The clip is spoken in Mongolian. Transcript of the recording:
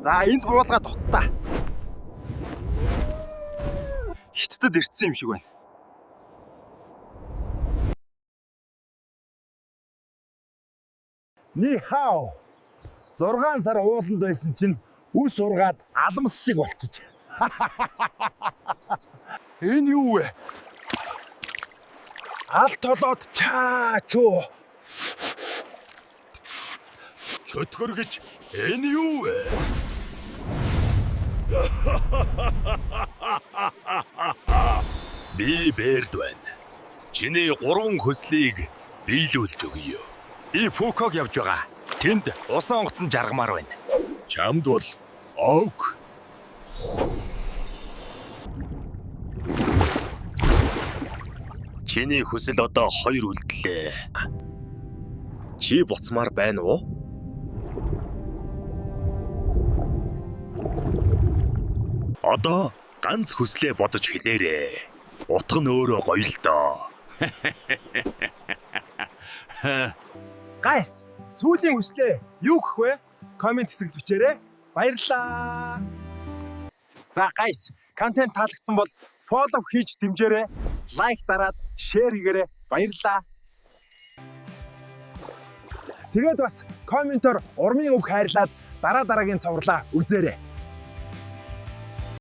За энд буулгаад уцтаа. Хятадд ирсэн юм шиг байна. Ни хау. 6 сар ууланд байсан чинь үс ургаад алмас шиг болчих. Энэ юу вэ? Алт толоод чаачуу. Чөтгөр гэж энэ юу вэ? Би Бэрд байна. Чиний 3 хүслийг биелүүлж өгье. Би Фуког явж байгаа. Тэнд усан онгоцон жаргамаар байна. Чамд бол ог. Чиний хүсэл одоо 2 үлдлээ. Чи буцмаар байна уу? Одоо ганц хүслээ бодож хэлээрээ. Утга нь өөрөө гоё л доо. Гайс, сүүлийн хүслээ юу гэх вэ? Комент хэсэгт бичээрэй. Баярлалаа. За гайс, контент таалагдсан бол фоллоу хийж дэмжээрэй. Лайк дараад шеэр хийгээрэй. Баярлалаа. Тэгээд бас комментоор урмын үг хайрлаад дараагийн цовруулаа үзээрэй.